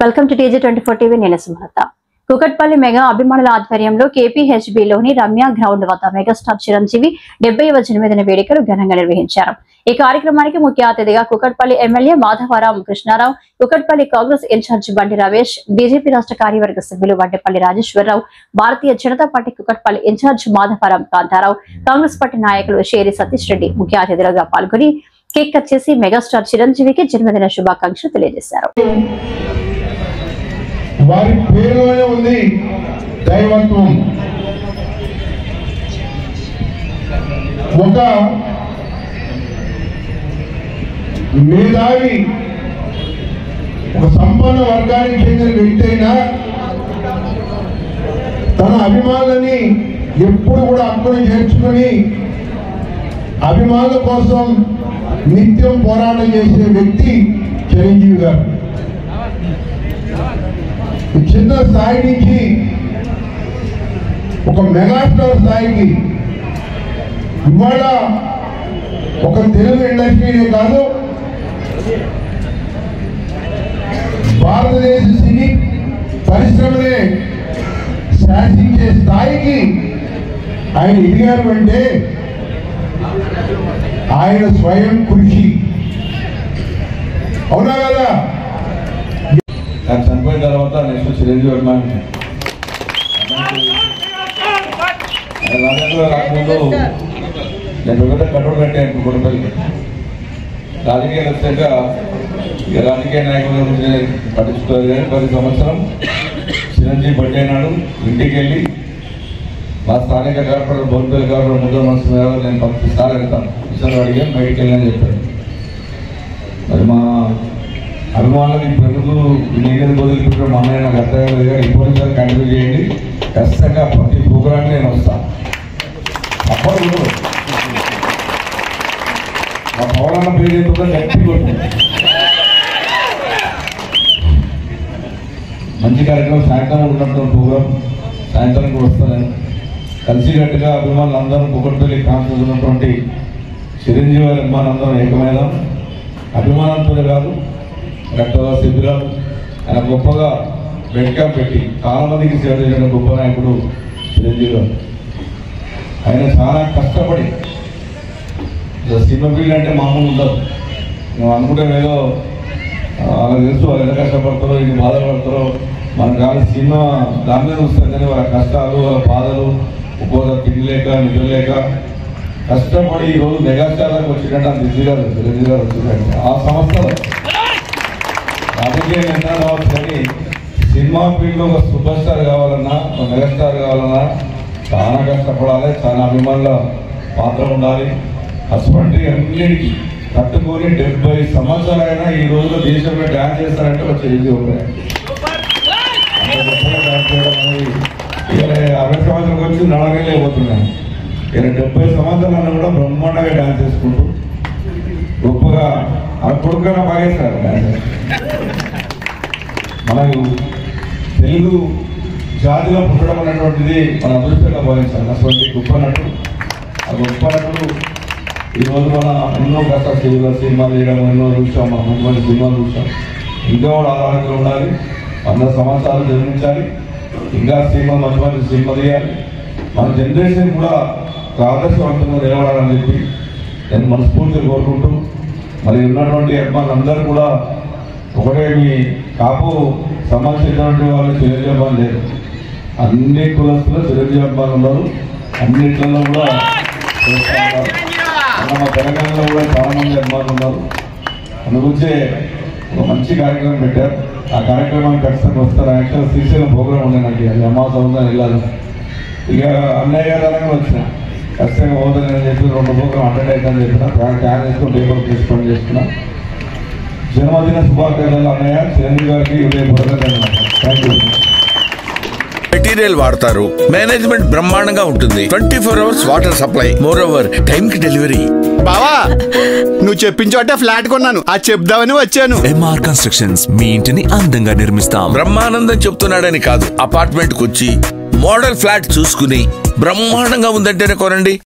Welcome to TJ24 TV. నేను Sumalatha. Kukatpally mega అభిమానుల ఆధ్వర్యంలో KPHBలోని రమ్య గ్రౌండ్ వద్ద మెగాస్టార్ చిరంజీవి 70వ జన్మదిన వేడుకలు ఘనంగా నిర్వహించారు. ఈ కార్యక్రమానికి ముఖ్య అతిథిగా Kukatpally MLA Madhavaram Krishna Rao, Kukatpally Congress incharge Bandi Ramesh, BJP రాష్ట్ర కార్యవర్గ సభ్యులు Vaddepalli Rajeshwar Rao, Bharatiya Janata party Kukatpally incharge Madhavaram Kanta Rao, Congress party నాయకులు షేరి సతీష్ రెడ్డి ముఖ్య అతిథులుగా పాల్గొని కేక్ కట్ చేసి మెగాస్టార్ చిరంజీవికి జన్మదిన శుభాకాంక్షలు తెలియజేశారు. వారి పేరులోనే ఉంది దైవత్వం. ఒక మేధావి, ఒక సంపన్న వర్గానికి చెందిన వ్యక్తి అయినా తన అభిమానులని ఎప్పుడు కూడా హక్కును చేర్చుకుని అభిమానుల కోసం నిత్యం పోరాటం చేసే వ్యక్తి చిరంజీవి గారు. చిన్న స్థాయి నుంచి ఒక మెగాస్టార్ స్థాయికి ఇవాళ ఒక తెలుగు ఇండస్ట్రీనే కాదు, భారతదేశ సినీ పరిశ్రమనే శాసించే స్థాయికి ఆయన ఎదిగారు అంటే ఆయన స్వయం కృషి. అవునా కదా? ఆయన చనిపోయిన తర్వాత నెక్స్ట్ చిరంజీవి అభిమాని రాజకీయాల్లో రాకముందు నేను ఒకటే కట్టడం కట్టాను కుటుంబానికి. రాజకీయాలు వచ్చాక ఇక రాజకీయ నాయకుల గురించి పట్టించుకోలేదు. కానీ 10 సంవత్సరం చిరంజీవి బర్త్డే నాడు ఇంటికి వెళ్ళి మా స్థానిక కార్పొరేటర్ బోర్పల్లి కార్పొరేటర్ ముద్ద మనసు నేను 10 సార్లు వెళ్తాను, విషయాలు అడిగాను, బయటికి వెళ్ళని చెప్పాను. మరి మా అభిమానులకు ఇప్పుడు ఎందుకు నీళ్ళు వదిలిపెట్టడం మా అన్నయ్య నాకు అర్థం కాదు కానీ ఇంకోసారి కంటిన్యూ చేయండి. ఖచ్చితంగా ప్రతి ప్రోగ్రామ్కి నేను వస్తాను. అప్పుడు మా పవనన్న పేరు చెప్తుందో గట్టి కొట్టు. మంచి కార్యక్రమం సాయంత్రం ఉన్నటువంటి ప్రోగ్రాం సాయంత్రం కూడా వస్తాను. కలిసికట్టుగా అభిమానులు అందరూ కుకట్పల్లి కాన్ఫరెన్స్ ఉన్నటువంటి చిరంజీవి గారి అభిమానులందరం ఏకమైన అభిమానంతో కాదు, రక్తదాన శిబిరాలు ఆయన గొప్పగా బెడ్ క్యాంప్ పెట్టి చాలా మందికి సేవ చేసిన గొప్ప నాయకుడు చిరంజీవి గారు. ఆయన చాలా కష్టపడి సినిమా ఫీల్డ్ అంటే మామూలు ఉండదు. నువ్వు అనుకుంటే ఏదో వాళ్ళకి తెలుసు వాళ్ళు ఎంత కష్టపడతారో, ఇది బాధపడతారో మనకు కాదు. సినిమా దాని మీద వస్తుంది కానీ వాళ్ళ కష్టాలు, వాళ్ళ బాధలు, ఒక్కోసారి తిండి లేక నిద్ర లేక కష్టపడి ఈరోజు మెగాస్టార్లకు వచ్చినట్టు అంత ఈజీగా చిరంజీవి గారు వచ్చిందంటే ఆ సంస్థలో రాజకీయ నిర్ణయం కావచ్చు. కానీ సినిమా ఫీల్డ్లో ఒక సూపర్ స్టార్ కావాలన్నా, ఒక మెగాస్టార్ కావాలన్నా చాలా కష్టపడాలి, చాలా అభిమానుల పాత్ర ఉండాలి. అటువంటి అన్నిటికీ తట్టుకొని 70 సంవత్సరాలైనా ఈ రోజులో దేశంలో డ్యాన్స్ చేస్తారంటే ఒక చేంజ్ ఉంటాయి. డ్యాన్స్ చేయడం అనేది ఇక 60 సంవత్సరాలకు వచ్చి నడవలేకపోతున్నాను. ఇక 70 సంవత్సరాలను కూడా బ్రహ్మాండంగా డ్యాన్స్ చేసుకుంటూ గొప్పగా ఆ కొడుకైనా బాగేస్తారు డ్యాన్స్. మనకు తెలుగు జాతిలో పుట్టడం అనేటువంటిది మన అదృష్టంగా భావించాలి. అటువంటి గొప్ప నటుడు, ఆ గొప్ప నటుడు ఈరోజు మన ఎన్నో కష్ట సినిమాలు చేయడం ఎన్నో చూసాం, మనం మంచి మంచి సినిమాలు చూసాం. ఇంకా కూడా ఆరోగ్యంగా ఉండాలి, 100 సంవత్సరాలు జన్మించాలి, ఇంకా సినిమా మంచి మంచి సినిమా తీయాలి. మన జనరేషన్ కూడా ఆదర్శవంతంగా నిలబడాలని చెప్పి నేను మనస్ఫూర్తిగా కోరుకుంటూ, మరి ఉన్నటువంటి అభిమానులందరూ కూడా ఒకటే మీ కాపు సంబంధించినటువంటి వాళ్ళు చిరంజీవి అభిమానులు లేదు, అన్ని కులస్తులు చిరంజీవి అభిమానులు ఉన్నారు. అన్నింటిలో కూడా మన తెలంగాణలో కూడా చాలా మంది అభిమానులు ఉన్నారు. అందుగురించే ఒక మంచి కార్యక్రమం పెట్టారు. ఆ కార్యక్రమానికి ఖచ్చితంగా వస్తారు. యాక్చువల్ శ్రీశైలం ప్రోగ్రామ్ ఉండే నాకు అది అమావాస ఉందని వెళ్ళాలి. ఇక అన్నయ్య గారు అలాగే వచ్చిన ఖచ్చితంగా పోతుందని చెప్పి 2 ప్రోగ్రాం అటెండ్ అవుతుందని చెప్పిన క్యాన్ చేసుకుని పేపర్ తీసుకొని చేసుకున్నా. జన్మదిన శుభాకాంక్షలు అన్నయ్య. చిరంజీవి గారికి హృదయపూర్వక ధన్యవాదాలు. Thank you. మెటీరియల్ వాడతారు, మేనేజ్మెంట్ బ్రహ్మాండంగా ఉంటుంది, 24 hours water supply, more over time కి డెలివరీ. బావా నువ్వు చెప్పించోటే ఫ్లాట్ కొన్నాను, అది చెప్దామని వచ్చాను. MR కన్స్ట్రక్షన్స్ మీ ఇంటిని అందంగా నిర్మిస్తాం. బ్రహ్మానందం చెప్తున్నాడని కాదు, అపార్ట్మెంట్ కు వచ్చి మోడల్ ఫ్లాట్ చూసుకుని బ్రహ్మాండంగా ఉందంటేనే కొనండి.